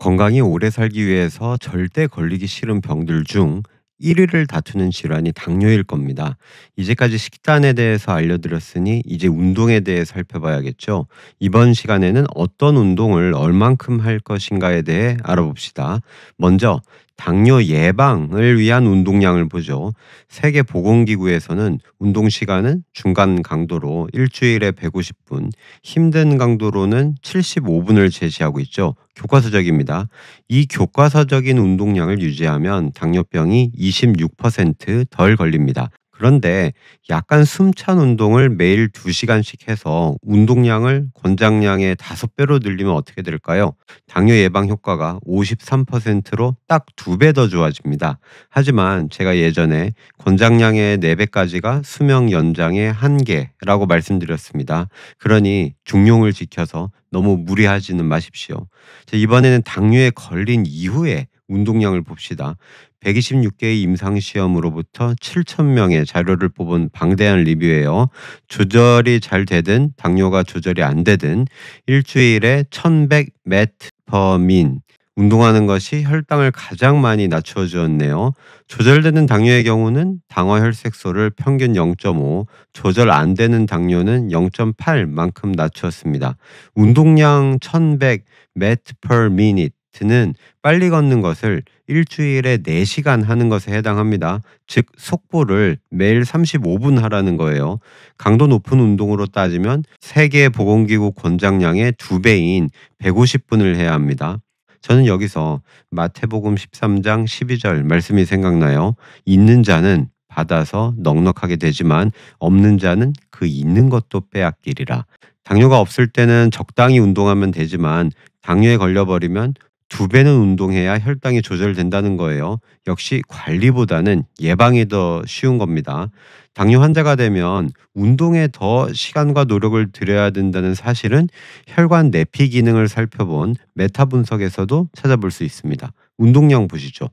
건강히 오래 살기 위해서 절대 걸리기 싫은 병들 중 1위를 다투는 질환이 당뇨일 겁니다. 이제까지 식단에 대해서 알려드렸으니 이제 운동에 대해 살펴봐야겠죠. 이번 시간에는 어떤 운동을 얼만큼 할 것인가에 대해 알아봅시다. 먼저 당뇨 예방을 위한 운동량을 보죠. 세계보건기구에서는 운동 시간은 중간 강도로 일주일에 150분, 힘든 강도로는 75분을 제시하고 있죠. 교과서적입니다. 이 교과서적인 운동량을 유지하면 당뇨병이 26%덜 걸립니다. 그런데 약간 숨찬 운동을 매일 2시간씩 해서 운동량을 권장량의 5배로 늘리면 어떻게 될까요? 당뇨 예방 효과가 53%로 딱 2배 더 좋아집니다. 하지만 제가 예전에 권장량의 4배까지가 수명 연장의 한계라고 말씀드렸습니다. 그러니 중용을 지켜서 너무 무리하지는 마십시오. 자, 이번에는 당뇨에 걸린 이후에 운동량을 봅시다. 126개의 임상시험으로부터 7,000명의 자료를 뽑은 방대한 리뷰예요. 조절이 잘 되든 당뇨가 조절이 안 되든 일주일에 1,100 메트퍼민 운동하는 것이 혈당을 가장 많이 낮춰 주었네요. 조절되는 당뇨의 경우는 당화혈색소를 평균 0.5, 조절 안 되는 당뇨는 0.8만큼 낮췄습니다. 운동량 1,100 메트 per minute는 빨리 걷는 것을 일주일에 4시간 하는 것에 해당합니다. 즉 속보를 매일 35분 하라는 거예요. 강도 높은 운동으로 따지면 세계보건기구 권장량의 2배인 150분을 해야 합니다. 저는 여기서 마태복음 13장 12절 말씀이 생각나요. 있는 자는 받아서 넉넉하게 되지만 없는 자는 그 있는 것도 빼앗기리라. 당뇨가 없을 때는 적당히 운동하면 되지만 당뇨에 걸려버리면 2배는 운동해야 혈당이 조절된다는 거예요. 역시 관리보다는 예방이 더 쉬운 겁니다. 당뇨 환자가 되면 운동에 더 시간과 노력을 들여야 된다는 사실은 혈관 내피 기능을 살펴본 메타 분석에서도 찾아볼 수 있습니다. 운동량 보시죠.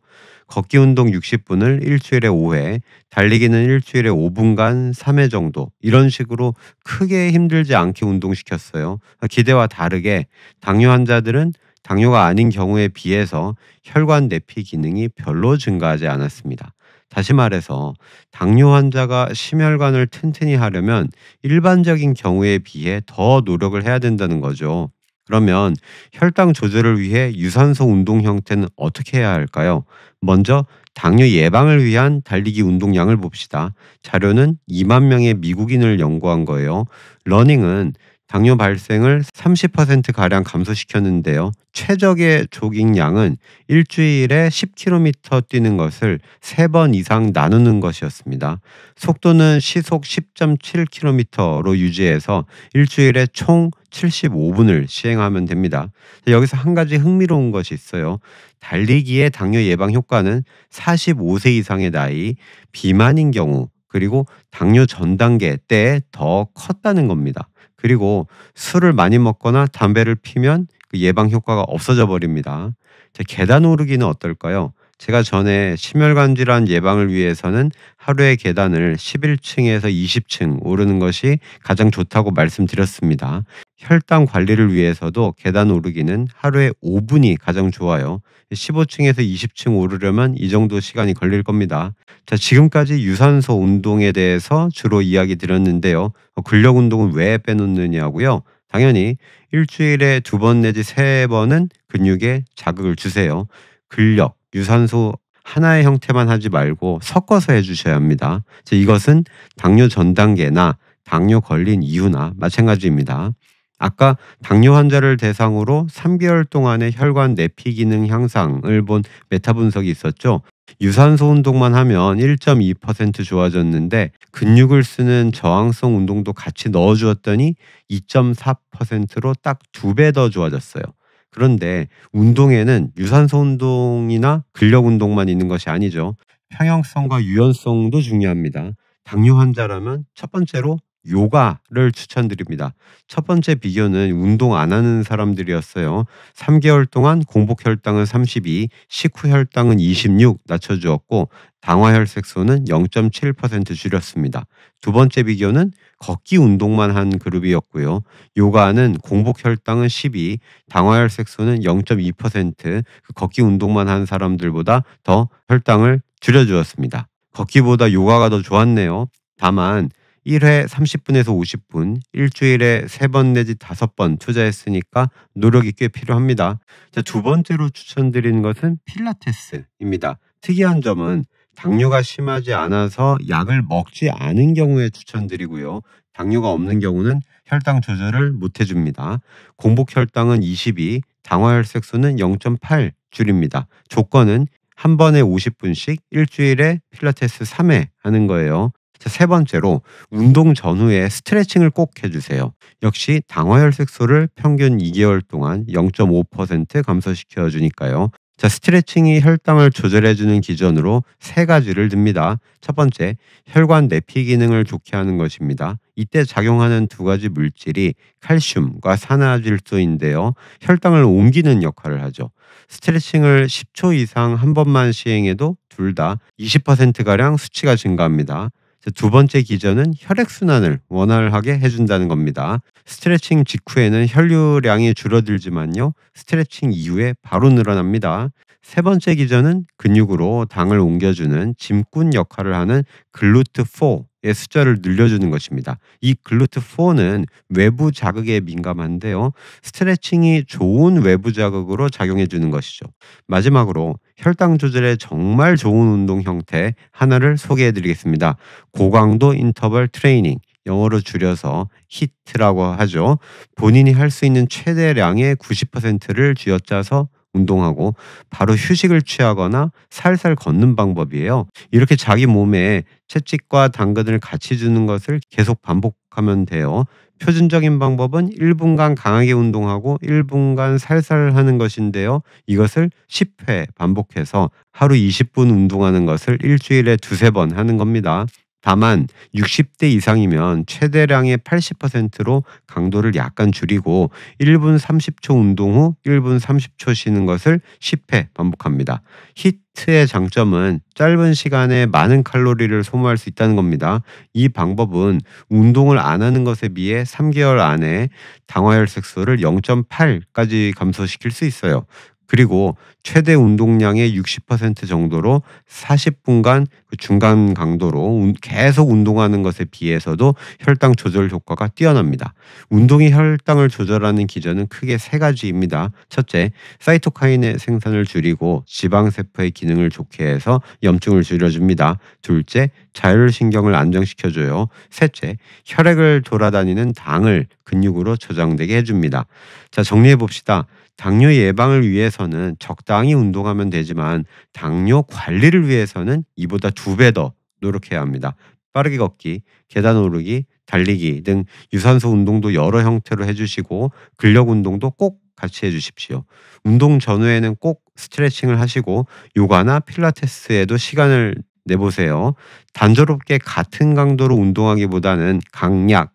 걷기 운동 60분을 일주일에 5회, 달리기는 일주일에 5분간 3회 정도 이런 식으로 크게 힘들지 않게 운동시켰어요. 기대와 다르게 당뇨 환자들은 당뇨가 아닌 경우에 비해서 혈관 내피 기능이 별로 증가하지 않았습니다. 다시 말해서 당뇨 환자가 심혈관을 튼튼히 하려면 일반적인 경우에 비해 더 노력을 해야 된다는 거죠. 그러면 혈당 조절을 위해 유산소 운동 형태는 어떻게 해야 할까요? 먼저 당뇨 예방을 위한 달리기 운동량을 봅시다. 자료는 2만 명의 미국인을 연구한 거예요. 러닝은 당뇨 발생을 30%가량 감소시켰는데요. 최적의 조깅량은 일주일에 10km 뛰는 것을 3번 이상 나누는 것이었습니다. 속도는 시속 10.7km로 유지해서 일주일에 총 75분을 시행하면 됩니다. 여기서 한 가지 흥미로운 것이 있어요. 달리기의 당뇨 예방 효과는 45세 이상의 나이, 비만인 경우, 그리고 당뇨 전 단계 때 더 컸다는 겁니다. 그리고 술을 많이 먹거나 담배를 피면 그 예방 효과가 없어져 버립니다. 자, 계단 오르기는 어떨까요? 제가 전에 심혈관 질환 예방을 위해서는 하루에 계단을 11층에서 20층 오르는 것이 가장 좋다고 말씀드렸습니다. 혈당 관리를 위해서도 계단 오르기는 하루에 5분이 가장 좋아요. 15층에서 20층 오르려면 이 정도 시간이 걸릴 겁니다. 자, 지금까지 유산소 운동에 대해서 주로 이야기 드렸는데요. 근력 운동은 왜 빼놓느냐고요? 당연히 일주일에 2번 내지 3번은 근육에 자극을 주세요. 근력, 유산소 하나의 형태만 하지 말고 섞어서 해주셔야 합니다. 자, 이것은 당뇨 전 단계나 당뇨 걸린 이후나 마찬가지입니다. 아까 당뇨 환자를 대상으로 3개월 동안의 혈관 내피 기능 향상을 본 메타 분석이 있었죠. 유산소 운동만 하면 1.2% 좋아졌는데 근육을 쓰는 저항성 운동도 같이 넣어주었더니 2.4%로 딱 2배 더 좋아졌어요. 그런데 운동에는 유산소 운동이나 근력 운동만 있는 것이 아니죠. 평형성과 유연성도 중요합니다. 당뇨 환자라면 첫 번째로 요가를 추천드립니다. 첫 번째 비교는 운동 안 하는 사람들이었어요. 3개월 동안 공복 혈당은 32, 식후 혈당은 26 낮춰주었고 당화혈색소는 0.7% 줄였습니다. 두 번째 비교는 걷기 운동만 한 그룹이었고요. 요가는 공복 혈당은 12, 당화혈색소는 0.2%, 그 걷기 운동만 한 사람들보다 더 혈당을 줄여주었습니다. 걷기보다 요가가 더 좋았네요. 다만 1회 30분에서 50분, 일주일에 3번 내지 5번 투자했으니까 노력이 꽤 필요합니다. 자, 두 번째로 추천드리는 것은 필라테스입니다. 특이한 점은 당뇨가 심하지 않아서 약을 먹지 않은 경우에 추천드리고요. 당뇨가 없는 경우는 혈당 조절을 못 해줍니다. 공복 혈당은 22, 당화혈색소는 0.8 줄입니다. 조건은 한 번에 50분씩 일주일에 필라테스 3회 하는 거예요. 자, 세 번째로 운동 전후에 스트레칭을 꼭 해주세요. 역시 당화혈색소를 평균 2개월 동안 0.5% 감소시켜 주니까요. 자, 스트레칭이 혈당을 조절해주는 기전으로 세 가지를 듭니다. 첫 번째, 혈관 내피 기능을 좋게 하는 것입니다. 이때 작용하는 두 가지 물질이 칼슘과 산화질소인데요. 혈당을 옮기는 역할을 하죠. 스트레칭을 10초 이상 한 번만 시행해도 둘 다 20%가량 수치가 증가합니다. 두 번째 기전은 혈액순환을 원활하게 해준다는 겁니다. 스트레칭 직후에는 혈류량이 줄어들지만요. 스트레칭 이후에 바로 늘어납니다. 세 번째 기전은 근육으로 당을 옮겨주는 짐꾼 역할을 하는 글루트4의 숫자를 늘려주는 것입니다. 이 글루트4는 외부 자극에 민감한데요. 스트레칭이 좋은 외부 자극으로 작용해 주는 것이죠. 마지막으로 혈당 조절에 정말 좋은 운동 형태 하나를 소개해 드리겠습니다. 고강도 인터벌 트레이닝, 영어로 줄여서 히트라고 하죠. 본인이 할 수 있는 최대량의 90%를 쥐어짜서 운동하고 바로 휴식을 취하거나 살살 걷는 방법이에요. 이렇게 자기 몸에 채찍과 당근을 같이 주는 것을 계속 반복하면 돼요. 표준적인 방법은 1분간 강하게 운동하고 1분간 살살 하는 것인데요. 이것을 10회 반복해서 하루 20분 운동하는 것을 일주일에 두세 번 하는 겁니다. 다만 60대 이상이면 최대량의 80%로 강도를 약간 줄이고 1분 30초 운동 후 1분 30초 쉬는 것을 10회 반복합니다. 히트의 장점은 짧은 시간에 많은 칼로리를 소모할 수 있다는 겁니다. 이 방법은 운동을 안 하는 것에 비해 3개월 안에 당화혈색소를 0.8까지 감소시킬 수 있어요. 그리고 최대 운동량의 60% 정도로 40분간 그 중간 강도로 계속 운동하는 것에 비해서도 혈당 조절 효과가 뛰어납니다. 운동이 혈당을 조절하는 기전은 크게 세 가지입니다. 첫째, 사이토카인의 생산을 줄이고 지방세포의 기능을 좋게 해서 염증을 줄여줍니다. 둘째, 자율신경을 안정시켜줘요. 셋째, 혈액을 돌아다니는 당을 근육으로 저장되게 해줍니다. 자, 정리해 봅시다. 당뇨 예방을 위해서는 적당히 운동하면 되지만 당뇨 관리를 위해서는 이보다 2배 더 노력해야 합니다. 빠르게 걷기, 계단 오르기, 달리기 등 유산소 운동도 여러 형태로 해주시고 근력 운동도 꼭 같이 해주십시오. 운동 전후에는 꼭 스트레칭을 하시고 요가나 필라테스에도 시간을 내보세요. 단조롭게 같은 강도로 운동하기보다는 강약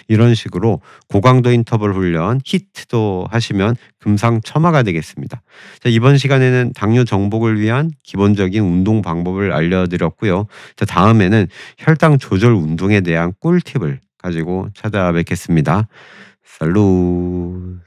이런 식으로 고강도 인터벌 훈련, 히트도 하시면 금상첨화가 되겠습니다. 자, 이번 시간에는 당뇨 정복을 위한 기본적인 운동 방법을 알려드렸고요. 자, 다음에는 혈당 조절 운동에 대한 꿀팁을 가지고 찾아뵙겠습니다. 살루.